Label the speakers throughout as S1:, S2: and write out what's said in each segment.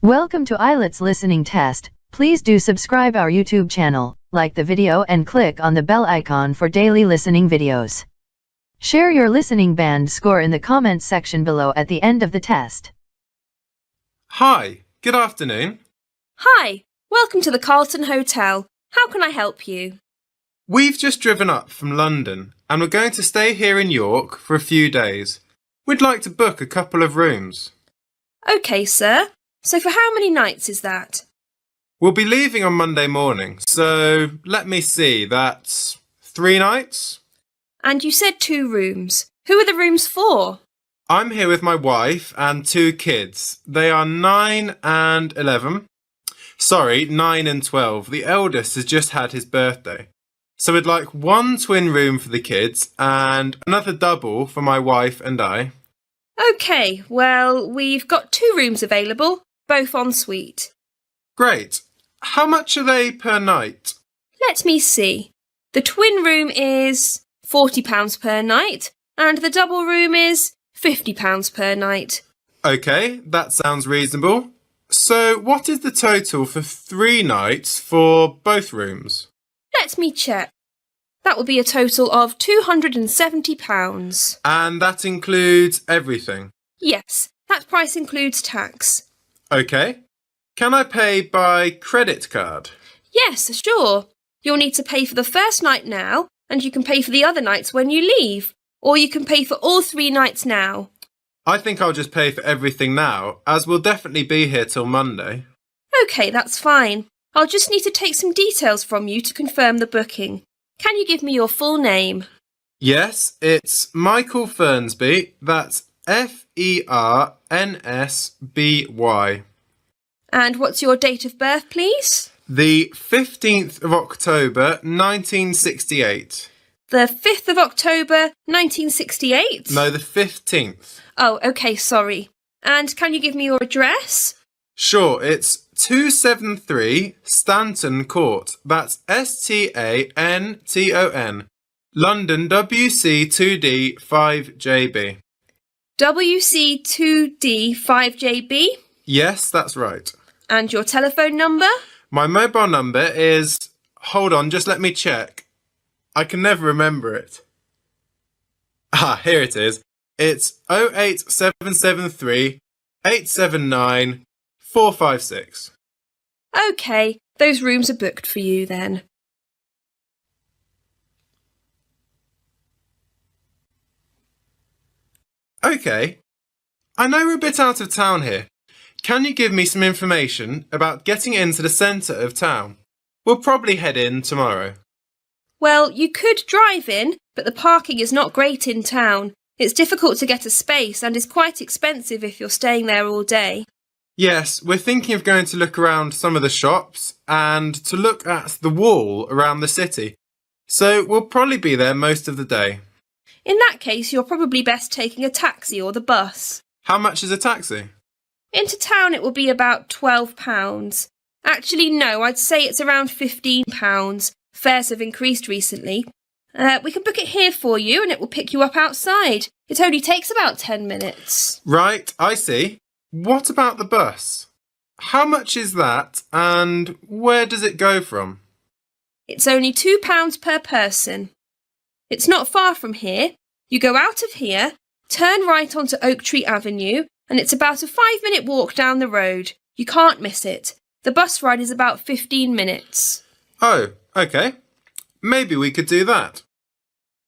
S1: Welcome to IELTS listening test. Please do subscribe our YouTube channel, like the video and click on the bell icon for daily listening videos. Share your listening band score in the comments section below at the end of the test.
S2: Hi, good afternoon.
S3: Hi, welcome to the Carlton Hotel. How can I help you?
S2: We've just driven up from London and we're going to stay here in York for a few days. We'd like to book a couple of rooms.
S3: OK, sir. So for how many nights is that?
S2: We'll be leaving on Monday morning, so let me see, that's 3 nights?
S3: And you said 2 rooms. Who are the rooms for?
S2: I'm here with my wife and 2 kids. They are 9 and 11. Sorry, 9 and 12. The eldest has just had his birthday. So we'd like 1 twin room for the kids and another double for my wife and I.
S3: OK, well, we've got 2 rooms available, both en suite.
S2: Great. How much are they per night?
S3: Let me see. The twin room is £40 per night and the double room is £50 per night.
S2: OK, that sounds reasonable. So what is the total for 3 nights for both rooms?
S3: Let me check. That will be a total of £270.
S2: And that includes everything?
S3: Yes, that price includes tax.
S2: OK. Can I pay by credit card?
S3: Yes, sure. You'll need to pay for the first night now, and you can pay for the other nights when you leave. Or you can pay for all 3 nights now.
S2: I think I'll just pay for everything now, as we'll definitely be here till Monday.
S3: OK, that's fine. I'll just need to take some details from you to confirm the booking. Can you give me your full name?
S2: Yes, it's Michael Fernsby. That's Fernsby.
S3: And what's your date of birth, please?
S2: The 15th of October, 1968.
S3: The 5th of October, 1968?
S2: No, the 15th.
S3: Oh, OK, sorry. And can you give me your address?
S2: Sure, it's 273 Stanton Court. That's Stanton. London WC2D 5JB.
S3: WC2D 5JB?
S2: Yes, that's right.
S3: And your telephone number?
S2: My mobile number is... Hold on, just let me check. I can never remember it. Ah, here it is. It's 08773 879 456.
S3: OK, those rooms are booked for you then.
S2: OK. I know we're a bit out of town here. Can you give me some information about getting into the centre of town? We'll probably head in tomorrow.
S3: Well, you could drive in, but the parking is not great in town. It's difficult to get a space and is quite expensive if you're staying there all day.
S2: Yes, we're thinking of going to look around some of the shops and to look at the wall around the city. So we'll probably be there most of the day.
S3: In that case, you're probably best taking a taxi or the bus.
S2: How much is a taxi?
S3: Into town it will be about £12. Actually, no, I'd say it's around £15. Fares have increased recently. We can book it here for you and it will pick you up outside. It only takes about 10 minutes.
S2: Right, I see. What about the bus? How much is that and where does it go from?
S3: It's only £2 per person. It's not far from here. You go out of here, turn right onto Oak Tree Avenue, and it's about a 5-minute walk down the road. You can't miss it. The bus ride is about 15 minutes.
S2: Oh, OK. Maybe we could do that.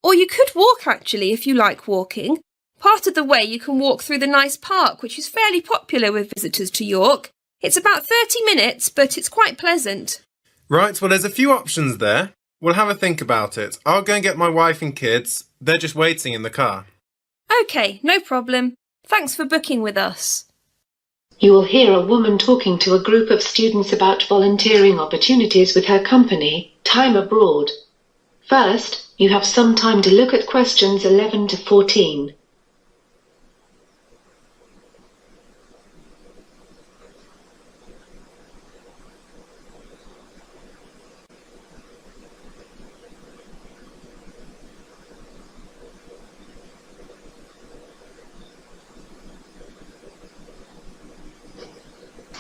S3: Or you could walk, actually, if you like walking. Part of the way you can walk through the nice park, which is fairly popular with visitors to York. It's about 30 minutes, but it's quite pleasant.
S2: Right, well, there's a few options there. We'll have a think about it. I'll go and get my wife and kids. They're just waiting in the car.
S3: OK, no problem. Thanks for booking with us.
S4: You will hear a woman talking to a group of students about volunteering opportunities with her company, Time Abroad. First, you have some time to look at questions 11 to 14.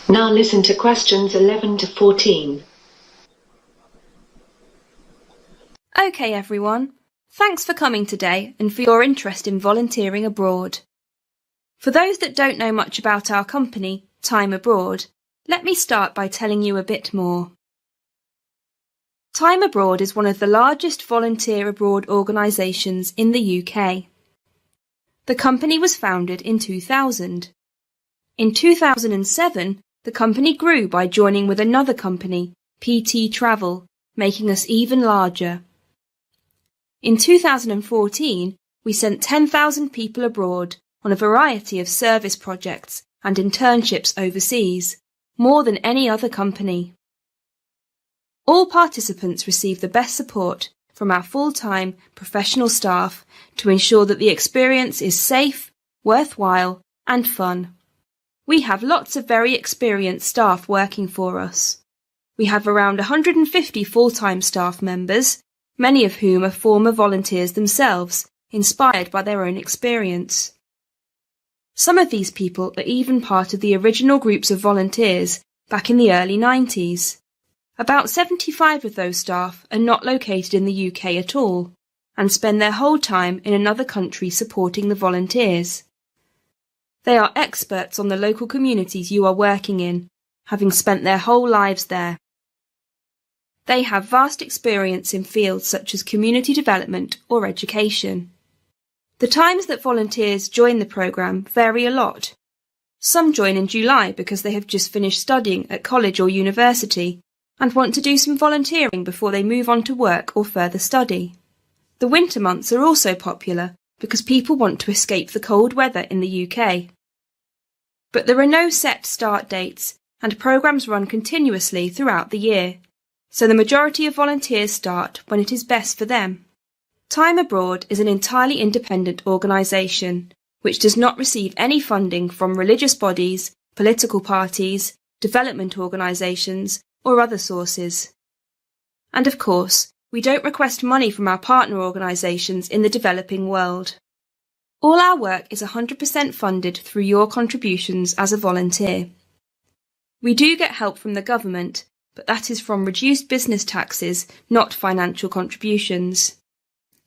S4: Now listen to questions 11 to 14.
S3: Okay, everyone. Thanks for coming today and for your interest in volunteering abroad. For those that don't know much about our company, Time Abroad, let me start by telling you a bit more. Time Abroad is one of the largest volunteer abroad organisations in the UK. The company was founded in 2000. In 2007, the company grew by joining with another company, PT Travel, making us even larger. In 2014, we sent 10,000 people abroad on a variety of service projects and internships overseas, more than any other company. All participants receive the best support from our full-time professional staff to ensure that the experience is safe, worthwhile, and fun. We have lots of very experienced staff working for us. We have around 150 full-time staff members, many of whom are former volunteers themselves, inspired by their own experience. Some of these people are even part of the original groups of volunteers back in the early 90s. About 75 of those staff are not located in the UK at all, and spend their whole time in another country supporting the volunteers. They are experts on the local communities you are working in, having spent their whole lives there. They have vast experience in fields such as community development or education. The times that volunteers join the programme vary a lot. Some join in July because they have just finished studying at college or university and want to do some volunteering before they move on to work or further study. The winter months are also popular because people want to escape the cold weather in the UK. But there are no set start dates, and programmes run continuously throughout the year, so the majority of volunteers start when it is best for them. Time Abroad is an entirely independent organisation, which does not receive any funding from religious bodies, political parties, development organisations, or other sources. And of course, we don't request money from our partner organisations in the developing world. All our work is 100% funded through your contributions as a volunteer. We do get help from the government, but that is from reduced business taxes, not financial contributions.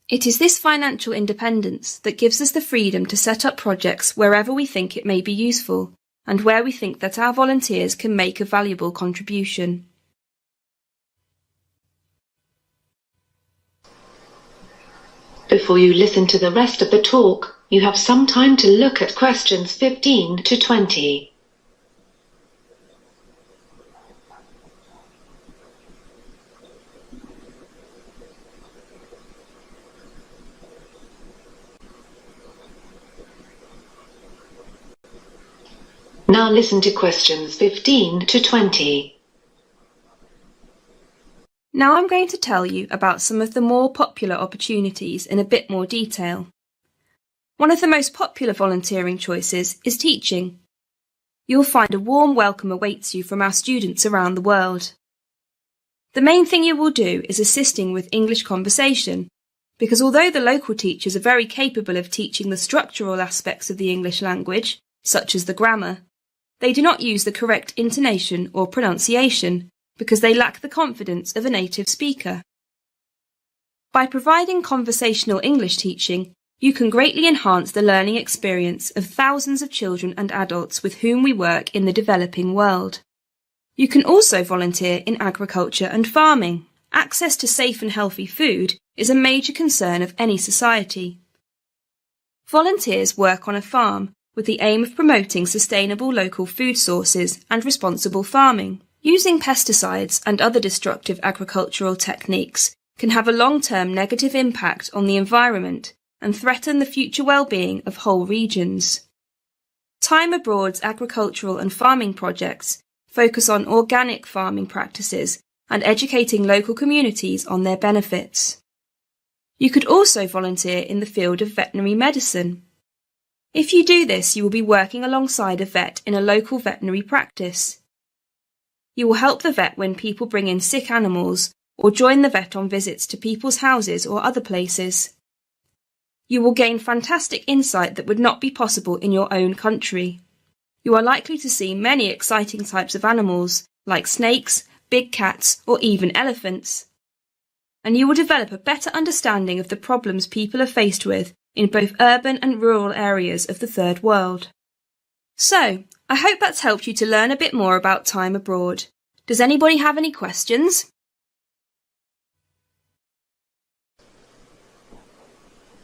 S3: It is this financial independence that gives us the freedom to set up projects wherever we think it may be useful, and where we think that our volunteers can make a valuable contribution.
S4: Before you listen to the rest of the talk, you have some time to look at questions 15 to 20. Now listen to questions 15 to 20.
S3: Now I'm going to tell you about some of the more popular opportunities in a bit more detail. One of the most popular volunteering choices is teaching. You'll find a warm welcome awaits you from our students around the world. The main thing you will do is assisting with English conversation, because although the local teachers are very capable of teaching the structural aspects of the English language, such as the grammar, they do not use the correct intonation or pronunciation because they lack the confidence of a native speaker. By providing conversational English teaching, you can greatly enhance the learning experience of thousands of children and adults with whom we work in the developing world. You can also volunteer in agriculture and farming. Access to safe and healthy food is a major concern of any society. Volunteers work on a farm with the aim of promoting sustainable local food sources and responsible farming. Using pesticides and other destructive agricultural techniques can have a long-term negative impact on the environment and threaten the future well-being of whole regions. Time Abroad's agricultural and farming projects focus on organic farming practices and educating local communities on their benefits. You could also volunteer in the field of veterinary medicine. If you do this, you will be working alongside a vet in a local veterinary practice. You will help the vet when people bring in sick animals or join the vet on visits to people's houses or other places. You will gain fantastic insight that would not be possible in your own country. you are likely to see many exciting types of animals, like snakes, big cats, or even elephants. And you will develop a better understanding of the problems people are faced with in both urban and rural areas of the Third World. So, I hope that's helped you to learn a bit more about time abroad. Does anybody have any questions?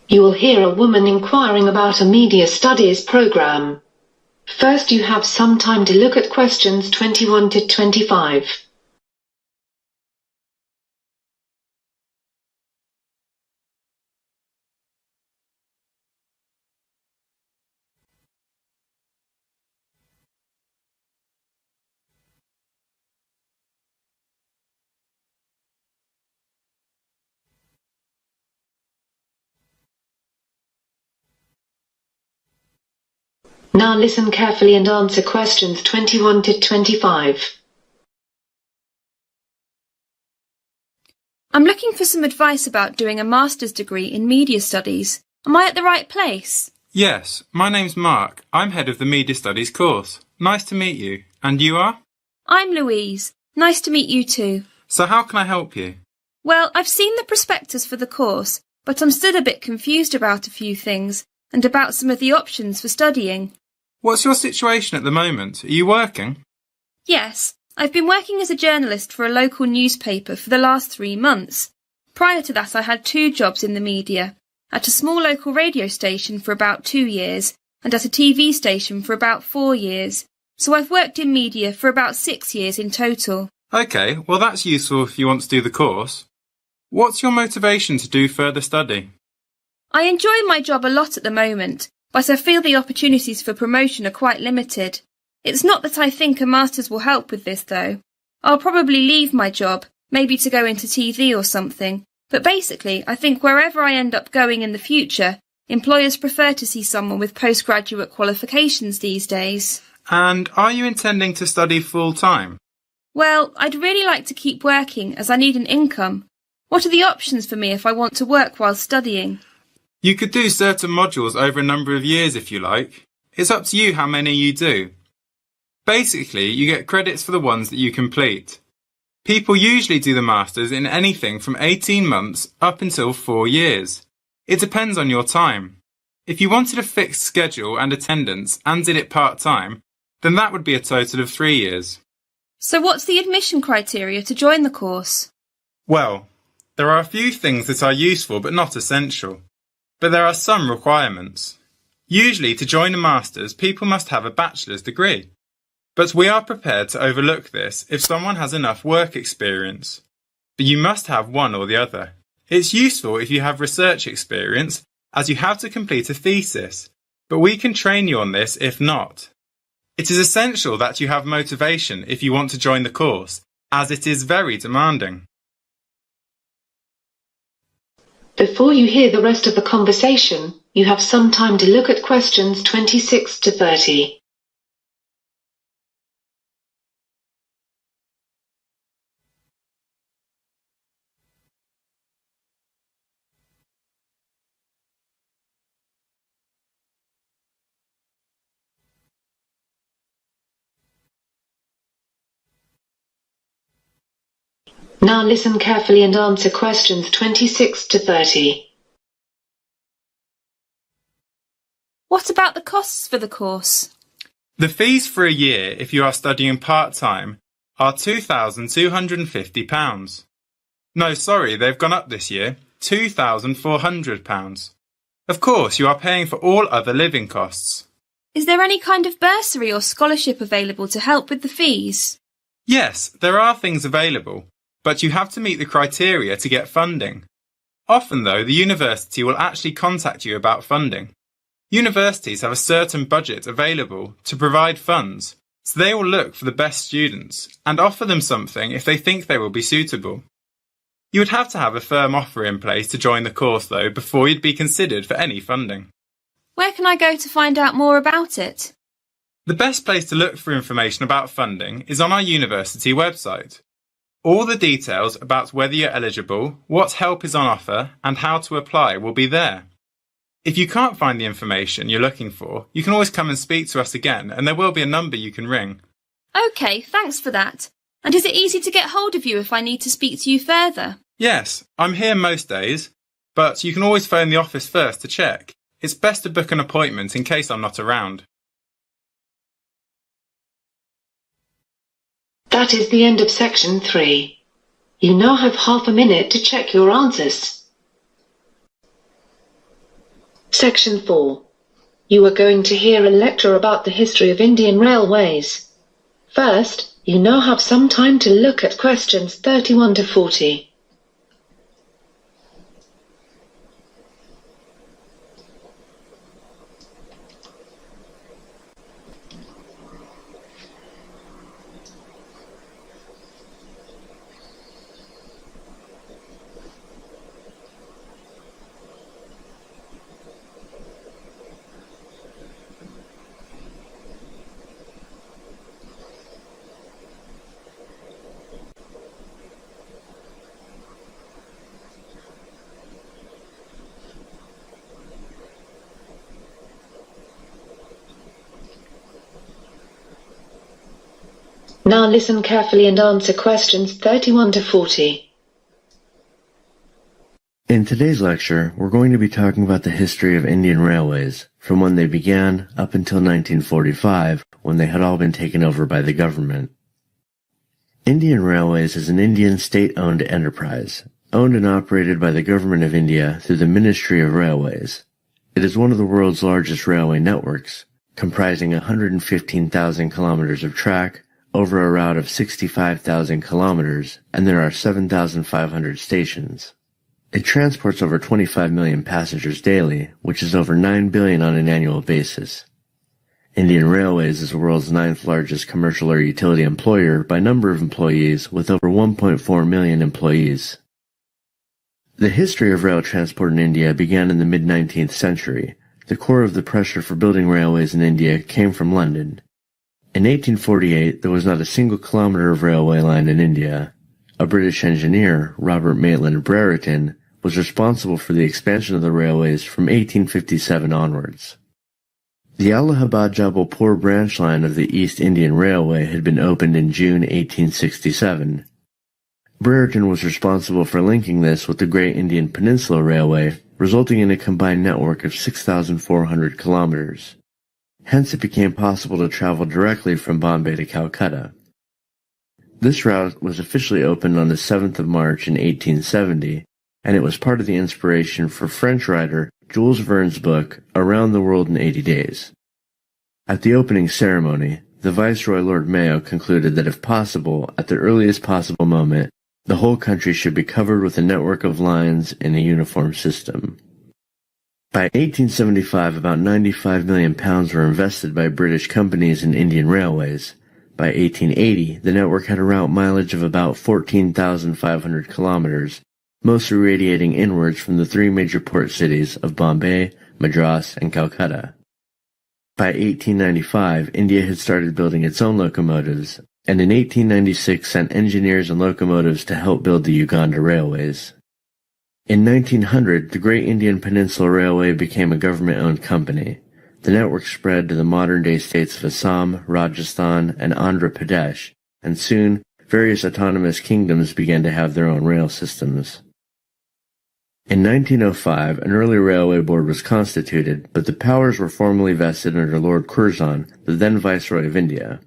S4: You will hear a woman inquiring about a media studies program. First, you have some time to look at questions 21 to 25. Now listen carefully and answer questions 21 to 25.
S3: I'm looking for some advice about doing a master's degree in media studies. Am I at the right place?
S2: Yes, my name's Mark. I'm head of the Media Studies course. Nice to meet you. And you are?
S3: I'm Louise. Nice to meet you too.
S2: So how can I help you?
S3: Well, I've seen the prospectus for the course, but I'm still a bit confused about a few things and about some of the options for studying.
S2: What's your situation at the moment? Are you working?
S3: Yes, I've been working as a journalist for a local newspaper for the last 3 months. Prior to that, I had 2 jobs in the media, at a small local radio station for about 2 years and at a TV station for about 4 years. So I've worked in media for about 6 years in total.
S2: Okay, well that's useful if you want to do the course. What's your motivation to do further study?
S3: I enjoy my job a lot at the moment, but I feel the opportunities for promotion are quite limited. It's not that I think a master's will help with this, though. I'll probably leave my job, maybe to go into TV or something, but basically I think wherever I end up going in the future, employers prefer to see someone with postgraduate qualifications these days.
S2: And are you intending to study full-time?
S3: Well, I'd really like to keep working as I need an income. What are the options for me if I want to work while studying?
S2: You could do certain modules over a number of years if you like. It's up to you how many you do. Basically, you get credits for the ones that you complete. People usually do the Masters in anything from 18 months up until 4 years. It depends on your time. If you wanted a fixed schedule and attendance and did it part-time, then that would be a total of 3 years.
S3: So what's the admission criteria to join the course?
S2: Well, there are a few things that are useful but not essential. But there are some requirements. Usually to join a Masters, people must have a bachelor's degree. But we are prepared to overlook this if someone has enough work experience. But you must have one or the other. It's useful if you have research experience, as you have to complete a thesis, but we can train you on this if not. It is essential that you have motivation if you want to join the course, as it is very demanding.
S4: Before you hear the rest of the conversation, you have some time to look at questions 26 to 30. Now listen carefully and answer questions 26 to 30.
S3: What about the costs for the course?
S2: The fees for a year if you are studying part-time are £2,250. No, sorry, they've gone up this year, £2,400. Of course, you are paying for all other living costs.
S3: Is there any kind of bursary or scholarship available to help with the fees?
S2: Yes, there are things available, but you have to meet the criteria to get funding. Often, though, the university will actually contact you about funding. Universities have a certain budget available to provide funds, so they will look for the best students and offer them something if they think they will be suitable. You would have to have a firm offer in place to join the course, though, before you'd be considered for any funding.
S3: Where can I go to find out more about it?
S2: The best place to look for information about funding is on our university website. All the details about whether you're eligible, what help is on offer, and how to apply will be there. If you can't find the information you're looking for, you can always come and speak to us again, and there will be a number you can ring.
S3: OK, thanks for that. And is it easy to get hold of you if I need to speak to you further?
S2: Yes, I'm here most days, but you can always phone the office first to check. It's best to book an appointment in case I'm not around.
S4: That is the end of section 3. You now have half a minute to check your answers. Section 4. You are going to hear a lecture about the history of Indian railways. First, you now have some time to look at questions 31 to 40. Now listen carefully and answer questions 31 to 40.
S5: In today's lecture, we're going to be talking about the history of Indian railways, from when they began up until 1945, when they had all been taken over by the government. Indian Railways is an Indian state-owned enterprise, owned and operated by the Government of India through the Ministry of Railways. It is one of the world's largest railway networks, comprising 115,000 kilometers of track, over a route of 65,000 kilometers, and there are 7,500 stations. It transports over 25 million passengers daily, which is over 9 billion on an annual basis. Indian Railways is the world's 9th largest commercial or utility employer by number of employees, with over 1.4 million employees. The history of rail transport in India began in the mid-19th century. The core of the pressure for building railways in India came from London. In 1848, there was not a single kilometer of railway line in India. A British engineer, Robert Maitland Brereton, was responsible for the expansion of the railways from 1857 onwards. The Allahabad-Jabalpur branch line of the East Indian Railway had been opened in June 1867. Brereton was responsible for linking this with the Great Indian Peninsula Railway, resulting in a combined network of 6,400 kilometers. Hence it became possible to travel directly from Bombay to Calcutta. This route was officially opened on the 7th of March in 1870, and it was part of the inspiration for French writer Jules Verne's book Around the World in 80 Days. At the opening ceremony, the Viceroy Lord Mayo concluded that if possible, at the earliest possible moment, the whole country should be covered with a network of lines in a uniform system. By 1875, about £95 million were invested by British companies in Indian Railways. By 1880, the network had a route mileage of about 14,500 kilometers, mostly radiating inwards from the 3 major port cities of Bombay, Madras, and Calcutta. By 1895, India had started building its own locomotives, and in 1896 sent engineers and locomotives to help build the Uganda railways. In 1900, the Great Indian Peninsula Railway became a government-owned company. The network spread to the modern-day states of Assam, Rajasthan, and Andhra Pradesh, and soon various autonomous kingdoms began to have their own rail systems. In 1905, an early railway board was constituted, but the powers were formally vested under Lord Curzon, the then Viceroy of India.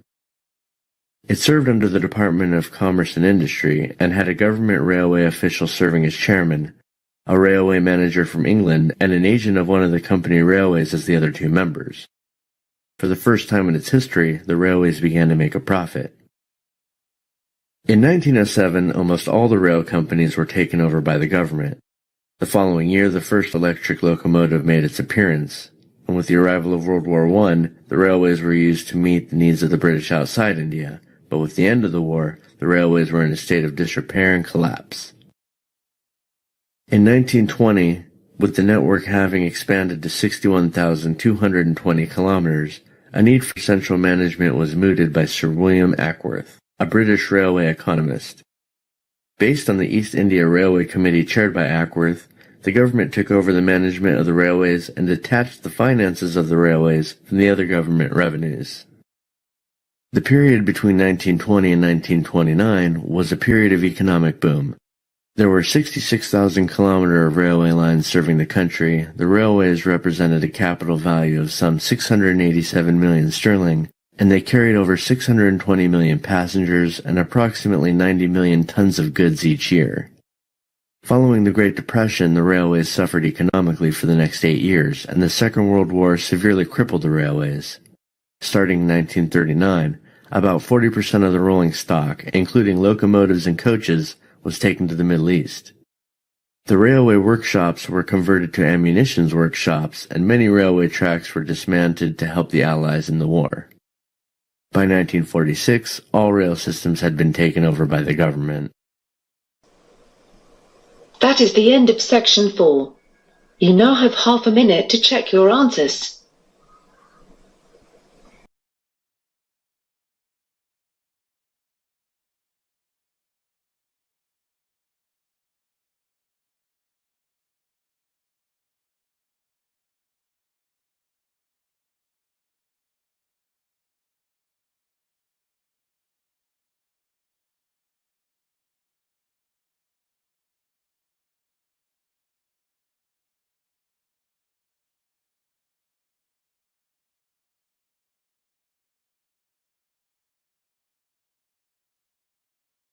S5: It served under the Department of Commerce and Industry and had a government railway official serving as chairman, a railway manager from England, and an agent of one of the company railways as the other 2 members. For the first time in its history, the railways began to make a profit. In 1907, almost all the rail companies were taken over by the government. The following year, the first electric locomotive made its appearance, and with the arrival of World War I, the railways were used to meet the needs of the British outside India, but with the end of the war, the railways were in a state of disrepair and collapse. In 1920, with the network having expanded to 61,220 kilometers, a need for central management was mooted by Sir William Ackworth, a British railway economist. Based on the East India Railway Committee chaired by Ackworth, the government took over the management of the railways and detached the finances of the railways from the other government revenues. The period between 1920 and 1929 was a period of economic boom. There were 66,000 kilometers of railway lines serving the country. The railways represented a capital value of some 687 million sterling, and they carried over 620 million passengers and approximately 90 million tons of goods each year. Following the Great Depression, the railways suffered economically for the next 8 years, and the Second World War severely crippled the railways. Starting in 1939, about 40% of the rolling stock, including locomotives and coaches, was taken to the Middle East. The railway workshops were converted to ammunition workshops, and many railway tracks were dismantled to help the Allies in the war. By 1946, all rail systems had been taken over by the government.
S4: That is the end of section 4. You now have half a minute to check your answers.